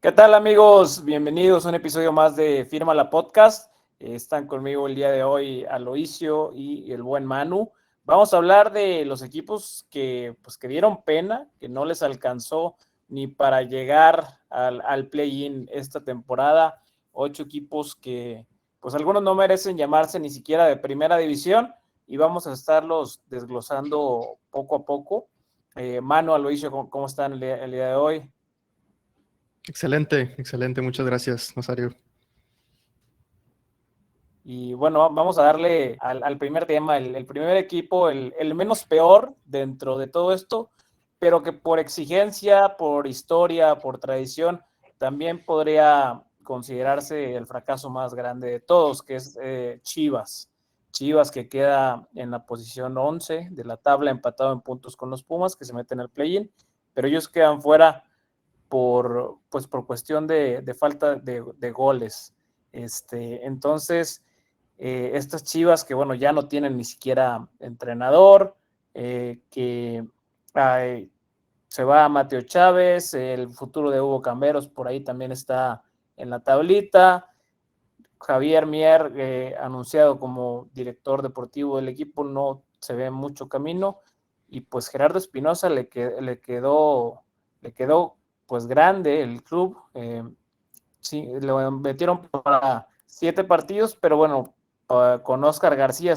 ¿Qué tal, amigos? Bienvenidos a un episodio más de Firma la Podcast. Están conmigo el día de hoy Aloisio y el buen Manu. Vamos a hablar de los equipos que dieron pena, que no les alcanzó ni para llegar al play-in esta temporada. 8 equipos que, pues algunos no merecen llamarse ni siquiera de primera división, y vamos a estarlos desglosando poco a poco. Manu, Aloisio, ¿cómo están el día de hoy? Excelente, muchas gracias, Nazario. Y bueno, vamos a darle al primer tema, el primer equipo, el menos peor dentro de todo esto, pero que por exigencia, por historia, por tradición, también podría considerarse el fracaso más grande de todos, que es Chivas. Chivas, que queda en la posición 11 de la tabla, empatado en puntos con los Pumas, que se meten al play-in, pero ellos quedan fuera por cuestión de falta de goles. Entonces, estas Chivas que, bueno, ya no tienen ni siquiera entrenador, que se va Mateo Chávez, el futuro de Hugo Camberos por ahí también está en la tablita. Javier Mier, anunciado como director deportivo del equipo, no se ve mucho camino. Y pues Gerardo Espinosa le quedó pues grande el club. Sí, lo metieron para 7 partidos, pero bueno, con Oscar García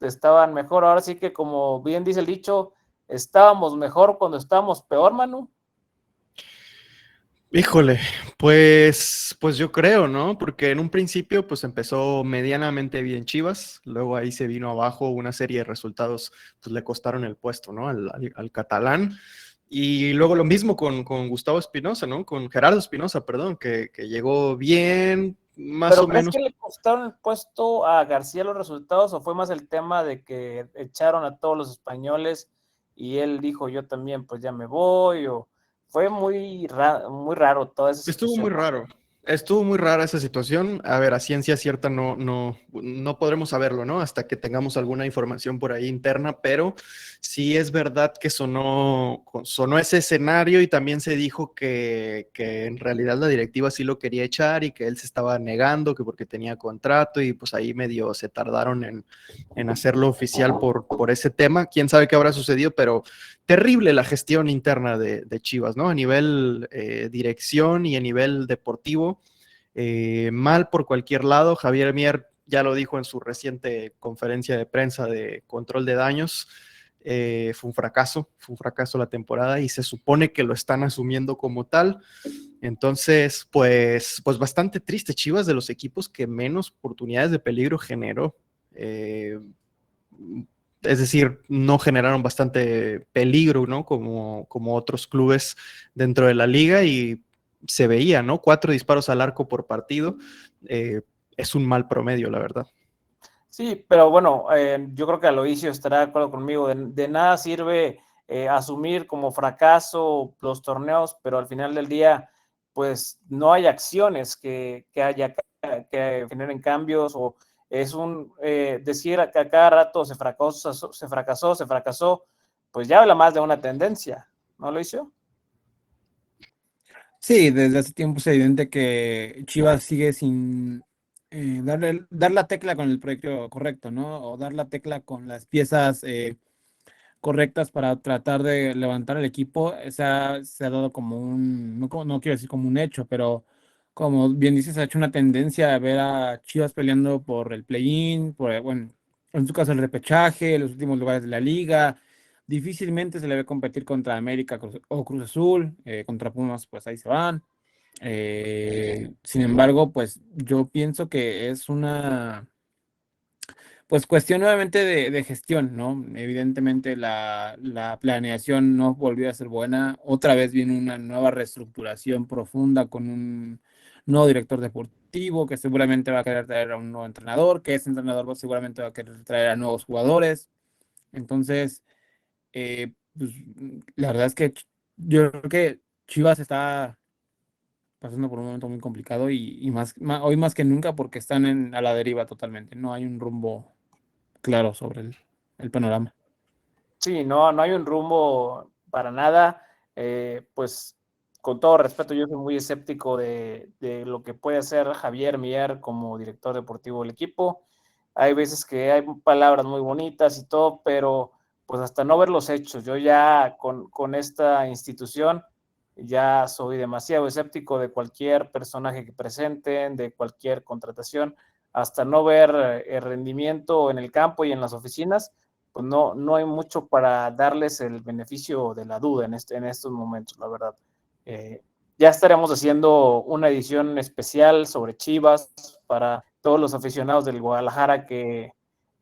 estaban mejor. Ahora sí que, como bien dice el dicho, estábamos mejor cuando estábamos peor, Manu. Híjole, pues yo creo, ¿no? Porque en un principio pues empezó medianamente bien Chivas, luego ahí se vino abajo una serie de resultados, pues le costaron el puesto, ¿no? Al catalán. Y luego lo mismo con Gustavo Espinosa, ¿no? Con Gerardo Espinosa, perdón, que llegó bien, más ¿Pero o crees menos. que le costaron el puesto a García los resultados, o fue más el tema de que echaron a todos los españoles y él dijo yo también pues ya me voy? O fue muy raro toda esa Estuvo situación? muy raro. Estuvo muy rara esa situación. A ver, a ciencia cierta no podremos saberlo, ¿no? Hasta que tengamos alguna información por ahí interna, pero sí es verdad que sonó ese escenario y también se dijo que en realidad la directiva sí lo quería echar y que él se estaba negando, que porque tenía contrato y pues ahí medio se tardaron en hacerlo oficial por ese tema. Quién sabe qué habrá sucedido, pero terrible la gestión interna de Chivas, ¿no? A nivel dirección y a nivel deportivo, mal por cualquier lado. Javier Mier ya lo dijo en su reciente conferencia de prensa de control de daños. Fue un fracaso la temporada y se supone que lo están asumiendo como tal. Entonces, pues bastante triste. Chivas, de los equipos que menos oportunidades de peligro generó. Es decir, no generaron bastante peligro, ¿no? Como otros clubes dentro de la liga y se veía, ¿no? 4 disparos al arco por partido. Es un mal promedio, la verdad. Sí, pero bueno, yo creo que Aloisio estará de acuerdo conmigo. De nada sirve asumir como fracaso los torneos, pero al final del día, pues no hay acciones que generen cambios, o es decir que a cada rato se fracasó, pues ya habla más de una tendencia, ¿no, Aloisio? Sí, desde hace tiempo es evidente que Chivas sigue sin dar la tecla con el proyecto correcto, ¿no? O dar la tecla con las piezas correctas para tratar de levantar el equipo. Se ha dado como no quiero decir como un hecho, pero como bien dices, ha hecho una tendencia a ver a Chivas peleando por el play-in, bueno, en su caso el repechaje, los últimos lugares de la liga. Difícilmente se le ve competir contra América o Cruz Azul, contra Pumas, pues ahí se van. Sin embargo, pues yo pienso que es una pues cuestión nuevamente de gestión, ¿no? Evidentemente la planeación no volvió a ser buena. Otra vez viene una nueva reestructuración profunda con un nuevo director deportivo que seguramente va a querer traer a un nuevo entrenador, que ese entrenador seguramente va a querer traer a nuevos jugadores. Entonces, pues, la verdad es que yo creo que Chivas está pasando por un momento muy complicado y hoy más que nunca porque están a la deriva totalmente. No hay un rumbo claro sobre el panorama. Sí, no hay un rumbo para nada. Pues con todo respeto, yo soy muy escéptico de lo que puede hacer Javier Mier como director deportivo del equipo. Hay veces que hay palabras muy bonitas y todo, pero pues hasta no ver los hechos. Yo ya con esta institución ya soy demasiado escéptico de cualquier personaje que presenten, de cualquier contratación, hasta no ver el rendimiento en el campo y en las oficinas, pues no hay mucho para darles el beneficio de la duda en estos momentos, la verdad. Ya estaremos haciendo una edición especial sobre Chivas para todos los aficionados del Guadalajara que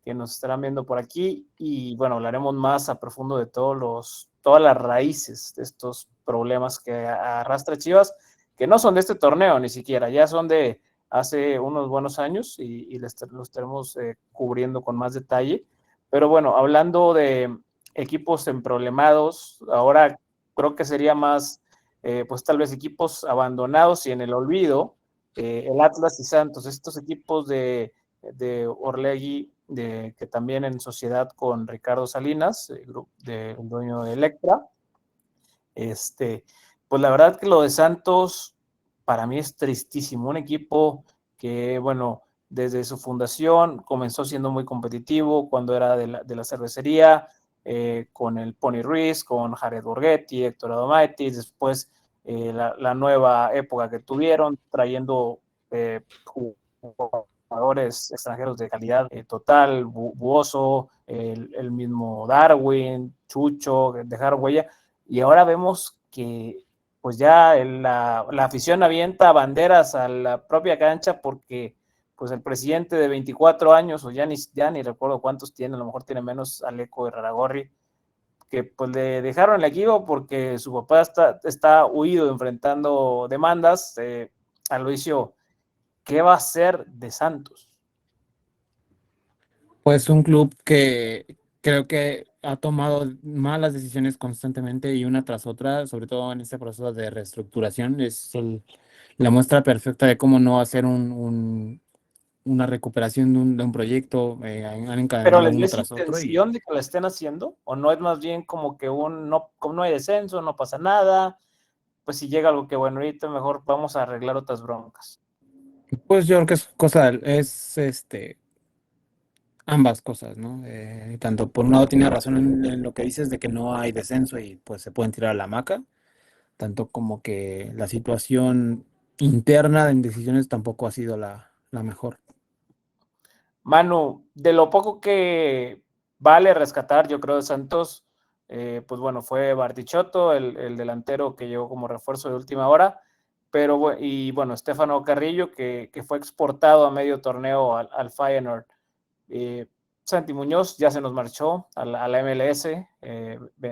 nos estarán viendo por aquí, y bueno, hablaremos más a profundo de todas las raíces de estos problemas que arrastra Chivas, que no son de este torneo ni siquiera, ya son de hace unos buenos años y los estaremos cubriendo con más detalle. Pero bueno, hablando de equipos emproblemados, ahora creo que sería más, pues tal vez equipos abandonados y en el olvido, el Atlas y Santos, estos equipos de Orlegui, que también en sociedad con Ricardo Salinas, el dueño de Electra. Pues la verdad que lo de Santos para mí es tristísimo. Un equipo que, bueno, desde su fundación comenzó siendo muy competitivo cuando era de la cervecería, con el Pony Ruiz, con Jared Borghetti, Héctor Adomaitis, después la nueva época que tuvieron, trayendo jugadores extranjeros de calidad total, Buoso, el mismo Darwin, Chucho, dejar huella, y ahora vemos que pues ya la afición avienta banderas a la propia cancha porque pues el presidente de 24 años, o ya ni recuerdo cuántos tiene, a lo mejor tiene menos, Aleco Irarrágorri, que pues le dejaron el equipo porque su papá está huido enfrentando demandas. Aloisio, ¿qué va a ser de Santos? Pues un club que creo que ha tomado malas decisiones constantemente y una tras otra, sobre todo en este proceso de reestructuración, es la muestra perfecta de cómo no hacer una recuperación de un proyecto. Han ¿Pero encadenado les uno ves tras otro y intención de que la estén haciendo? ¿O no es más bien como que como no hay descenso, no pasa nada? Pues si llega algo que bueno, ahorita mejor vamos a arreglar otras broncas. pues yo creo que es ambas cosas, ¿no? Tanto por un lado tiene razón en lo que dices de que no hay descenso y pues se pueden tirar a la hamaca, tanto como que la situación interna en decisiones tampoco ha sido la mejor. Manu, de lo poco que vale rescatar, yo creo, de Santos, pues bueno, fue Bartichotto, el delantero que llegó como refuerzo de última hora, y bueno, Stefano Carrillo, que fue exportado a medio torneo al Feyenoord. Santi Muñoz ya se nos marchó a la MLS,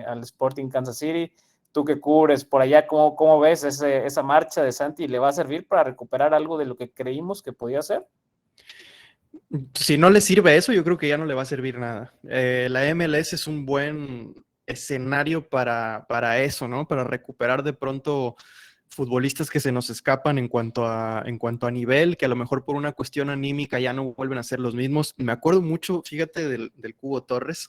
al Sporting Kansas City. Tú que cubres por allá, ¿cómo ves esa marcha de Santi? ¿Le va a servir para recuperar algo de lo que creímos que podía hacer? Si no le sirve eso, yo creo que ya no le va a servir nada. La MLS es un buen escenario para eso, ¿no? Para recuperar de pronto futbolistas que se nos escapan en cuanto a nivel, que a lo mejor por una cuestión anímica ya no vuelven a ser los mismos. Me acuerdo mucho, fíjate, del Cubo Torres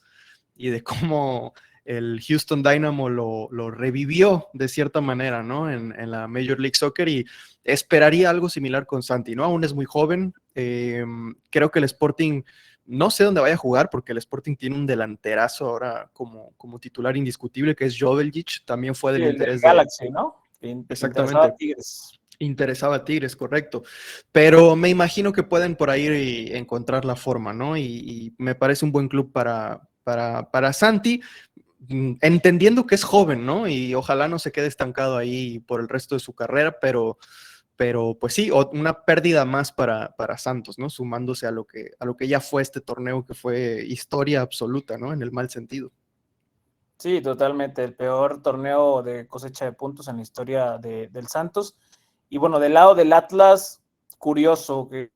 y de cómo el Houston Dynamo lo revivió de cierta manera, ¿no? En la Major League Soccer, y esperaría algo similar con Santi, ¿no? Aún es muy joven. Creo que el Sporting, no sé dónde vaya a jugar, porque el Sporting tiene un delanterazo ahora como titular indiscutible, que es Joveljic, también fue Sí, del el del interés de... Galaxy, ¿no? Interesaba a Exactamente. Tigres. Interesaba a Tigres, correcto. Pero me imagino que pueden por ahí encontrar la forma, ¿no? Y me parece un buen club para Santi, entendiendo que es joven, ¿no? Y ojalá no se quede estancado ahí por el resto de su carrera, pero pues sí, una pérdida más para Santos, ¿no? Sumándose a lo que ya fue este torneo, que fue historia absoluta, ¿no? En el mal sentido. Sí, totalmente. El peor torneo de cosecha de puntos en la historia del Santos. Y bueno, del lado del Atlas, curioso que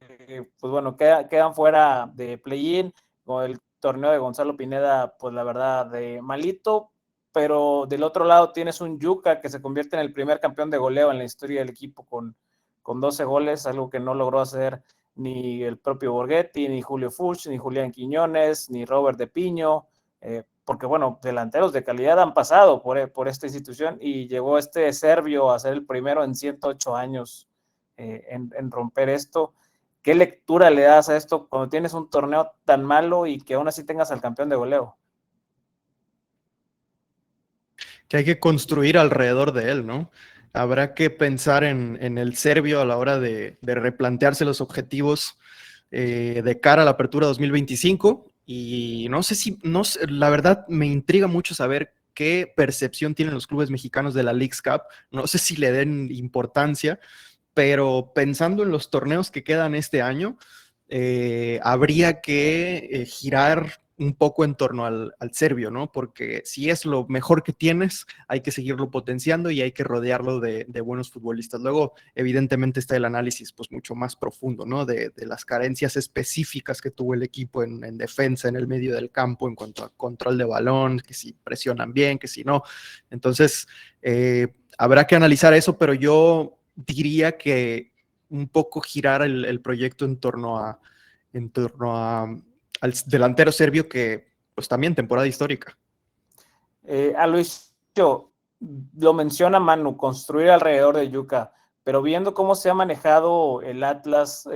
pues bueno, quedan fuera de play-in, con el torneo de Gonzalo Pineda, pues la verdad, de malito, pero del otro lado tienes un Yuca que se convierte en el primer campeón de goleo en la historia del equipo con 12 goles, algo que no logró hacer ni el propio Borghetti, ni Julio Furch, ni Julián Quiñones, ni Robert de Piño. porque bueno, delanteros de calidad han pasado por esta institución y llegó este serbio a ser el primero en 108 años en romper esto. ¿Qué lectura le das a esto cuando tienes un torneo tan malo y que aún así tengas al campeón de goleo? Que hay que construir alrededor de él, ¿no? Habrá que pensar en el serbio a la hora de replantearse los objetivos de cara a la apertura 2025. Y no sé si, no sé, la verdad me intriga mucho saber qué percepción tienen los clubes mexicanos de la Leagues Cup. No sé si le den importancia, pero pensando en los torneos que quedan este año, habría que girar un poco en torno al serbio, ¿no? Porque si es lo mejor que tienes, hay que seguirlo potenciando y hay que rodearlo de buenos futbolistas. Luego, evidentemente, está el análisis pues mucho más profundo, ¿no? De las carencias específicas que tuvo el equipo en defensa, en el medio del campo, en cuanto a control de balón, que si presionan bien, que si no. Entonces, habrá que analizar eso, pero yo diría que un poco girar el proyecto en torno al delantero serbio que, pues también temporada histórica. A Luis, lo menciona Manu, construir alrededor de Yuka, pero viendo cómo se ha manejado el Atlas,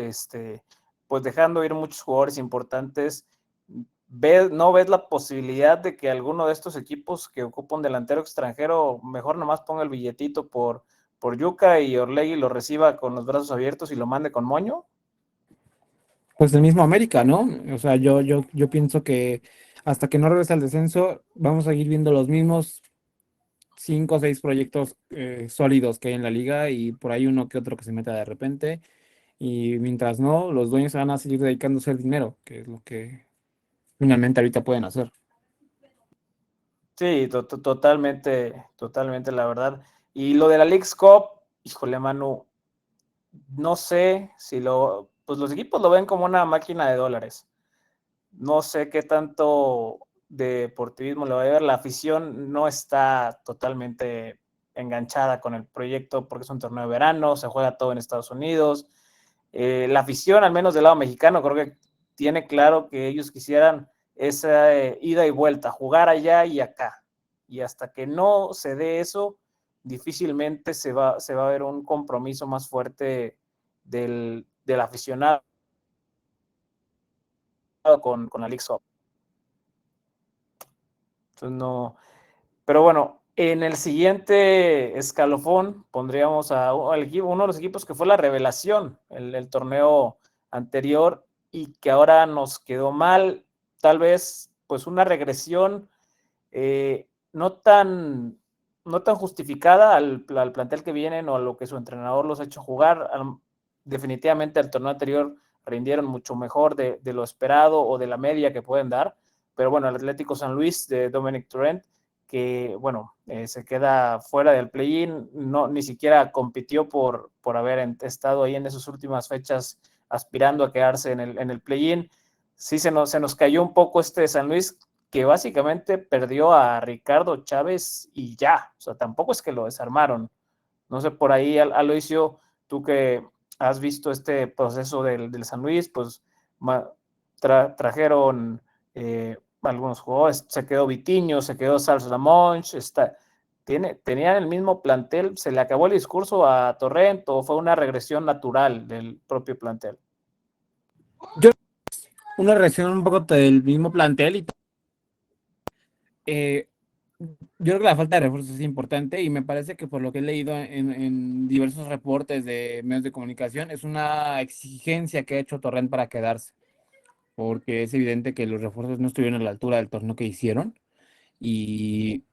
pues dejando ir muchos jugadores importantes, ¿no ves la posibilidad de que alguno de estos equipos que ocupa un delantero extranjero mejor nomás ponga el billetito por Yuka y Orlegui lo reciba con los brazos abiertos y lo mande con moño? Pues el mismo América, ¿no? O sea, yo pienso que hasta que no regrese al descenso, vamos a seguir viendo los mismos 5 o 6 proyectos sólidos que hay en la liga y por ahí uno que otro que se meta de repente. Y mientras no, los dueños se van a seguir dedicándose al dinero, que es lo que finalmente ahorita pueden hacer. Sí, totalmente, la verdad. Y lo de la Leagues Cup, híjole, Manu, no sé si pues los equipos lo ven como una máquina de dólares. No sé qué tanto deportivismo le va a ver. La afición no está totalmente enganchada con el proyecto porque es un torneo de verano, se juega todo en Estados Unidos. La afición, al menos del lado mexicano, creo que tiene claro que ellos quisieran esa ida y vuelta, jugar allá y acá. Y hasta que no se dé eso, difícilmente se va a ver un compromiso más fuerte del aficionado con la League Cup. Entonces no, pero bueno, en el siguiente escalofón pondríamos al equipo, uno de los equipos que fue la revelación el torneo anterior y que ahora nos quedó mal, tal vez pues una regresión no tan justificada al plantel que vienen o a lo que su entrenador los ha hecho jugar. Definitivamente el torneo anterior rindieron mucho mejor de lo esperado o de la media que pueden dar, pero bueno, el Atlético San Luis de Dominic Torrent, que bueno, se queda fuera del play-in, no, ni siquiera compitió por haber estado ahí en esas últimas fechas aspirando a quedarse en el play-in. Sí, se nos cayó un poco este San Luis, que básicamente perdió a Ricardo Chávez y ya, o sea, tampoco es que lo desarmaron. No sé, por ahí, Aloisio, tú que has visto este proceso del San Luis, pues trajeron algunos jugadores, se quedó Vitiño, se quedó Sals Lamonch, tenían el mismo plantel, ¿se le acabó el discurso a Torrent o fue una regresión natural del propio plantel? Una reacción un poco del mismo plantel y yo creo que la falta de refuerzos es importante y me parece que por lo que he leído en diversos reportes de medios de comunicación es una exigencia que ha hecho Torrent para quedarse, porque es evidente que los refuerzos no estuvieron a la altura del torneo que hicieron y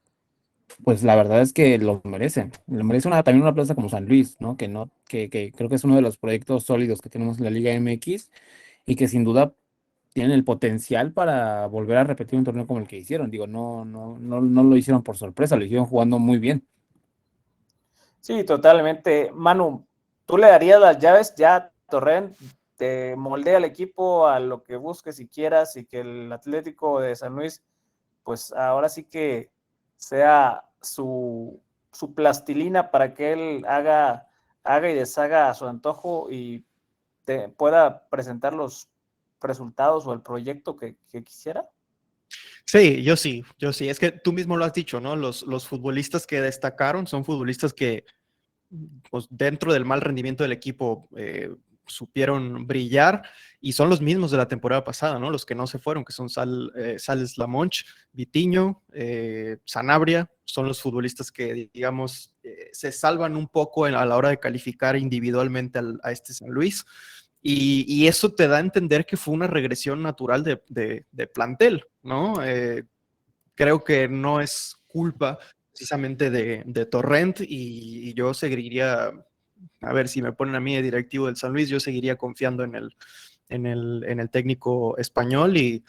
pues la verdad es que lo merece también una plaza como San Luis, ¿no? Que creo que es uno de los proyectos sólidos que tenemos en la Liga MX y que sin duda tienen el potencial para volver a repetir un torneo como el que hicieron. Digo, no lo hicieron por sorpresa, lo hicieron jugando muy bien. Sí, totalmente. Manu, ¿tú le darías las llaves ya a Torrent? Te moldea el equipo a lo que busques y quieras y que el Atlético de San Luis, pues ahora sí que sea su plastilina para que él haga y deshaga a su antojo y pueda presentar los resultados o el proyecto que quisiera. Sí, yo sí, yo sí. Es que tú mismo lo has dicho, ¿no? Los futbolistas que destacaron son futbolistas que pues, dentro del mal rendimiento del equipo supieron brillar y son los mismos de la temporada pasada, ¿no? Los que no se fueron, que son Sales Lamonch, Vitinho, Sanabria, son los futbolistas que, digamos, se salvan un poco a la hora de calificar individualmente a este San Luis. Y eso te da a entender que fue una regresión natural de plantel, ¿no? Creo que no es culpa precisamente de Torrent y yo seguiría, a ver si me ponen a mí de directivo del San Luis, yo seguiría confiando en el técnico español y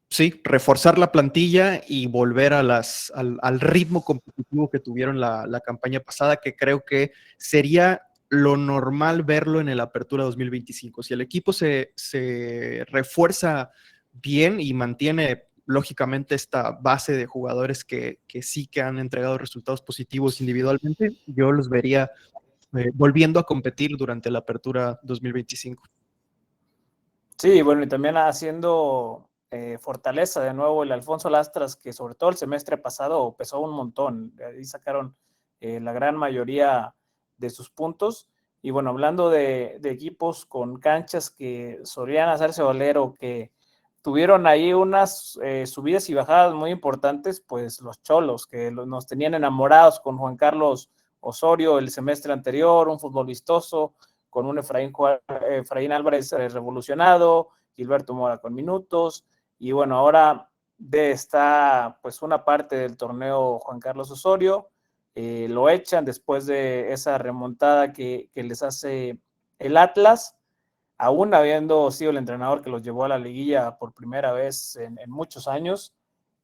sí, reforzar la plantilla y volver al ritmo competitivo que tuvieron la campaña pasada, que creo que sería lo normal verlo en el Apertura 2025. Si el equipo se refuerza bien y mantiene lógicamente esta base de jugadores que sí que han entregado resultados positivos individualmente, yo los vería volviendo a competir durante la Apertura 2025. Sí, bueno, y también haciendo fortaleza de nuevo el Alfonso Lastras, que sobre todo el semestre pasado pesó un montón. Ahí sacaron la gran mayoría de sus puntos. Y bueno, hablando de equipos con canchas que solían hacerse valer o que tuvieron ahí unas subidas y bajadas muy importantes, pues los Cholos, que nos tenían enamorados con Juan Carlos Osorio el semestre anterior, un fútbol vistoso, con un Efraín Álvarez revolucionado, Gilberto Mora con minutos, y bueno, ahora está pues una parte del torneo Juan Carlos Osorio, lo echan después de esa remontada que les hace el Atlas, aún habiendo sido el entrenador que los llevó a la liguilla por primera vez en muchos años,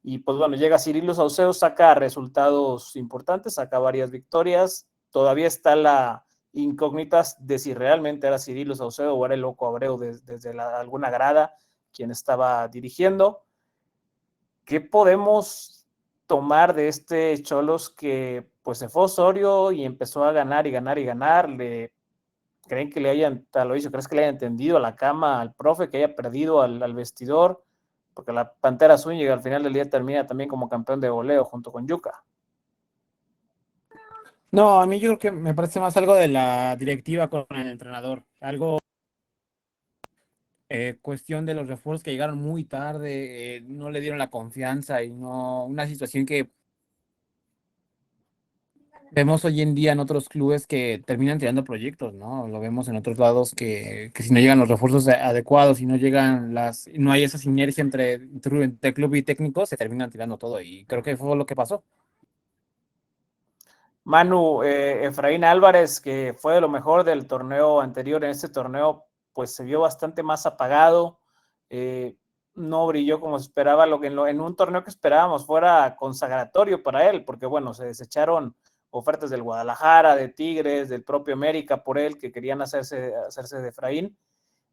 y pues bueno, llega Cirilo Saucedo, saca resultados importantes, saca varias victorias, todavía está la incógnitas de si realmente era Cirilo Saucedo o era el Loco Abreu desde alguna grada quien estaba dirigiendo. ¿Qué podemos tomar de este Cholos que pues se fue Osorio y empezó a ganar y ganar y ganar? ¿Creen que le hayan, lo hizo, crees que le hayan tendido a la cama al profe, que haya perdido al vestidor? Porque la Pantera Zúñiga al final del día termina también como campeón de goleo junto con Yuca. No, a mí yo creo que me parece más algo de la directiva con el entrenador. Algo, cuestión de los refuerzos que llegaron muy tarde, no le dieron la confianza y no, una situación que vemos hoy en día en otros clubes que terminan tirando proyectos, ¿no? Lo vemos en otros lados que si no llegan los refuerzos adecuados, si no llegan no hay esa sinergia entre club y técnico, se terminan tirando todo y creo que fue lo que pasó. Manu, Efraín Álvarez, que fue de lo mejor del torneo anterior, en este torneo, pues se vio bastante más apagado, no brilló como se esperaba, en un torneo que esperábamos fuera consagratorio para él, porque bueno, se desecharon ofertas del Guadalajara, de Tigres, del propio América por él, que querían hacerse de Efraín,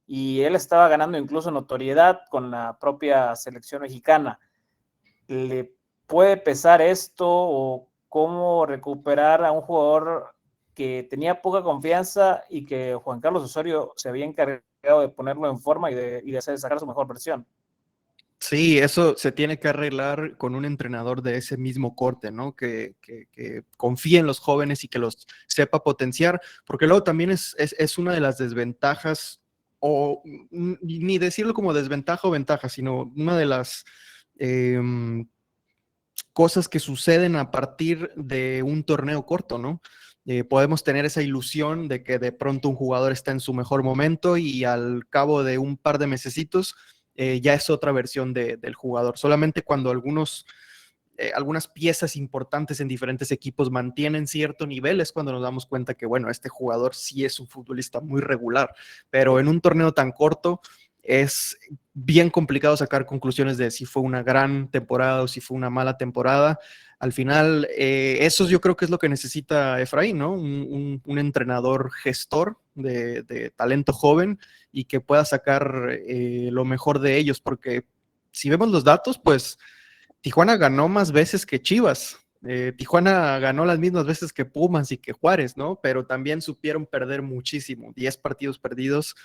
y él estaba ganando incluso notoriedad con la propia selección mexicana. ¿Le puede pesar esto o cómo recuperar a un jugador que tenía poca confianza y que Juan Carlos Osorio se había encargado de ponerlo en forma y de hacer sacar su mejor versión? Sí, eso se tiene que arreglar con un entrenador de ese mismo corte, ¿no? Que confíe en los jóvenes y que los sepa potenciar, porque luego también es una de las desventajas, o ni decirlo como desventaja o ventaja, sino una de las cosas que suceden a partir de un torneo corto, ¿no? Podemos tener esa ilusión de que de pronto un jugador está en su mejor momento y al cabo de un par de mesecitos ya es otra versión del jugador. Solamente cuando algunas piezas importantes en diferentes equipos mantienen cierto nivel es cuando nos damos cuenta que, bueno, este jugador sí es un futbolista muy regular, pero en un torneo tan corto es bien complicado sacar conclusiones de si fue una gran temporada o si fue una mala temporada. Al final, eso yo creo que es lo que necesita Efraín, ¿no? Un entrenador gestor de talento joven y que pueda sacar lo mejor de ellos, porque si vemos los datos, pues Tijuana ganó más veces que Chivas. Tijuana ganó las mismas veces que Pumas y que Juárez, ¿no? Pero también supieron perder muchísimo, 10 partidos perdidos,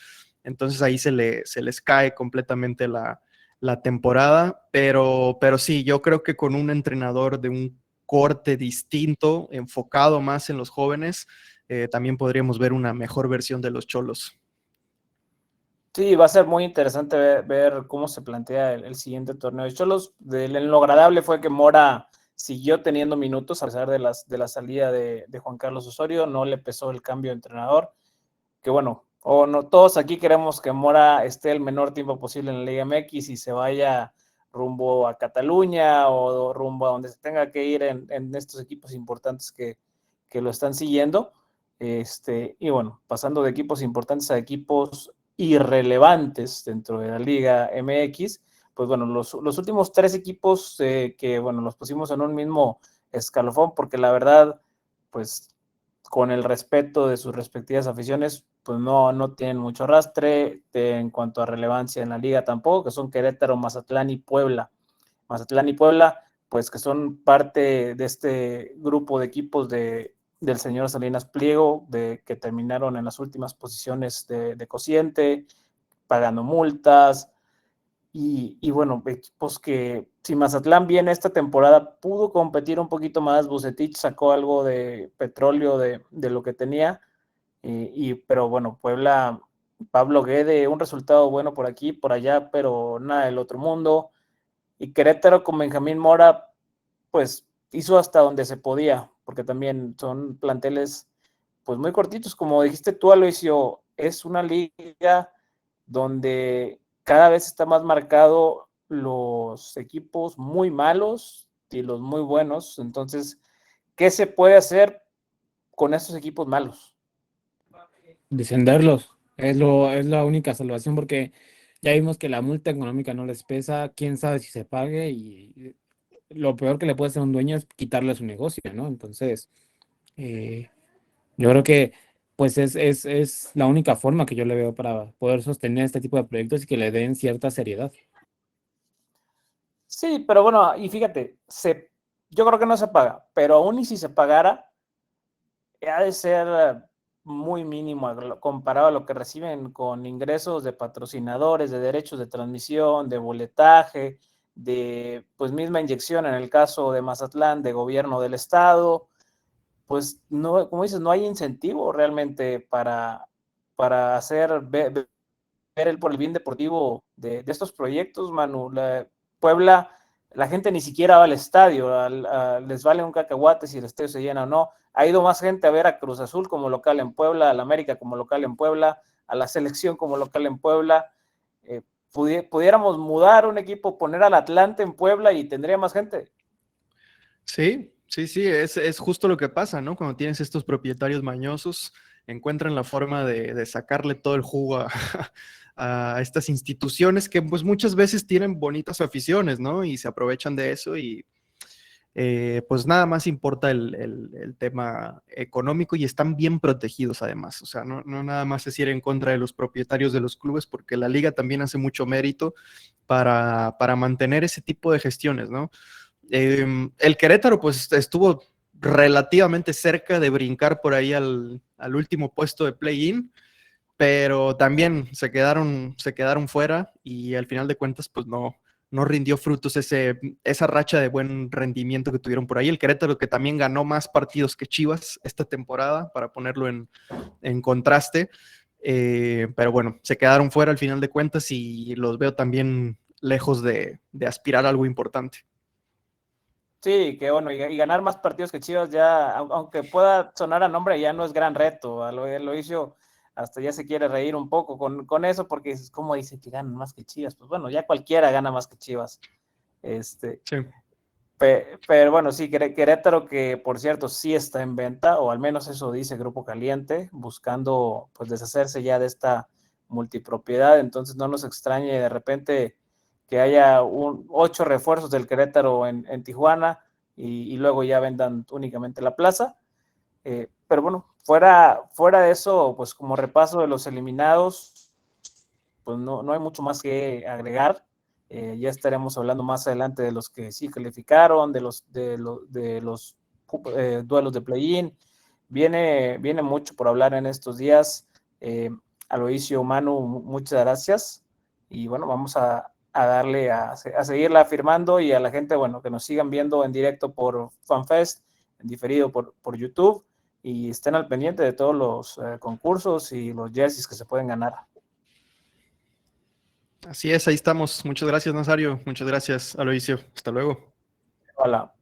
entonces ahí se les cae completamente la la temporada, pero sí, yo creo que con un entrenador de un corte distinto, enfocado más en los jóvenes, también podríamos ver una mejor versión de los Cholos. Sí, va a ser muy interesante ver cómo se plantea el siguiente torneo de Cholos. Lo agradable fue que Mora siguió teniendo minutos a pesar de la salida de Juan Carlos Osorio, no le pesó el cambio de entrenador, que bueno, o no, todos aquí queremos que Mora esté el menor tiempo posible en la Liga MX y se vaya rumbo a Cataluña o rumbo a donde se tenga que ir en estos equipos importantes que lo están siguiendo. Y bueno, pasando de equipos importantes a equipos irrelevantes dentro de la Liga MX, pues bueno, los últimos 3 equipos que bueno, los pusimos en un mismo escalafón porque la verdad, pues con el respeto de sus respectivas aficiones, pues no tienen mucho arrastre en cuanto a relevancia en la liga tampoco, que son Querétaro, Mazatlán y Puebla. Mazatlán y Puebla, pues que son parte de este grupo de equipos del señor Salinas Pliego, que terminaron en las últimas posiciones de cociente, pagando multas, y bueno, equipos que si Mazatlán viene esta temporada pudo competir un poquito más, Bucetich sacó algo de petróleo de lo que tenía, pero bueno, Puebla, Pablo Guede, un resultado bueno por aquí, por allá, pero nada del otro mundo. Y Querétaro con Benjamín Mora, pues hizo hasta donde se podía, porque también son planteles pues muy cortitos, como dijiste tú, Aloisio, es una liga donde cada vez está más marcado los equipos muy malos y los muy buenos. Entonces, ¿qué se puede hacer con estos equipos malos? Descenderlos. Es la única salvación porque ya vimos que la multa económica no les pesa, quién sabe si se pague y lo peor que le puede hacer a un dueño es quitarle su negocio, ¿no? Entonces, eh, yo creo que pues es la única forma que yo le veo para poder sostener este tipo de proyectos y que le den cierta seriedad. Sí, pero bueno, y fíjate, yo creo que no se paga, pero aún y si se pagara, ha de ser muy mínimo comparado a lo que reciben con ingresos de patrocinadores, de derechos de transmisión, de boletaje, de pues misma inyección en el caso de Mazatlán, de gobierno del estado. Pues no, como dices, no hay incentivo realmente para hacer ver por el bien deportivo de estos proyectos, Manu. Puebla, la gente ni siquiera va al estadio, les vale un cacahuate si el estadio se llena o no. Ha ido más gente a ver a Cruz Azul como local en Puebla, a la América como local en Puebla, a la selección como local en Puebla. Eh, pudiéramos mudar un equipo, poner al Atlante en Puebla y tendría más gente. Sí, sí, es justo lo que pasa, ¿no? Cuando tienes estos propietarios mañosos, encuentran la forma de sacarle todo el jugo a estas instituciones que pues muchas veces tienen bonitas aficiones, ¿no? Y se aprovechan de eso y pues nada más importa el tema económico y están bien protegidos además. O sea, no nada más es ir en contra de los propietarios de los clubes porque la liga también hace mucho mérito para mantener ese tipo de gestiones, ¿no? El Querétaro pues estuvo relativamente cerca de brincar por ahí al último puesto de play-in, pero también se quedaron fuera y al final de cuentas pues no rindió frutos esa racha de buen rendimiento que tuvieron por ahí. El Querétaro que también ganó más partidos que Chivas esta temporada, para ponerlo en contraste, pero bueno, se quedaron fuera al final de cuentas y los veo también lejos de aspirar a algo importante. Sí, que bueno, y ganar más partidos que Chivas ya, aunque pueda sonar a nombre, ya no es gran reto. Lo hizo, hasta ya se quiere reír un poco con eso, porque es como dice que ganan más que Chivas. Pues bueno, ya cualquiera gana más que Chivas. Sí. Pero bueno, sí, Querétaro, que por cierto sí está en venta, o al menos eso dice Grupo Caliente, buscando pues deshacerse ya de esta multipropiedad. Entonces no nos extrañe de repente que haya 8 refuerzos del Querétaro en Tijuana y luego ya vendan únicamente la plaza. Pero bueno, fuera de eso, pues como repaso de los eliminados, pues no hay mucho más que agregar. Ya estaremos hablando más adelante de los que sí calificaron, de los duelos de play-in. Viene mucho por hablar en estos días. Aloisio, Manu, muchas gracias. Y bueno, vamos a a darle a seguirla firmando, y a la gente, bueno, que nos sigan viendo en directo por FanFest, en diferido por YouTube, y estén al pendiente de todos los concursos y los jerseys que se pueden ganar. Así es, ahí estamos. Muchas gracias, Nazario. Muchas gracias, Aloisio. Hasta luego. Hola.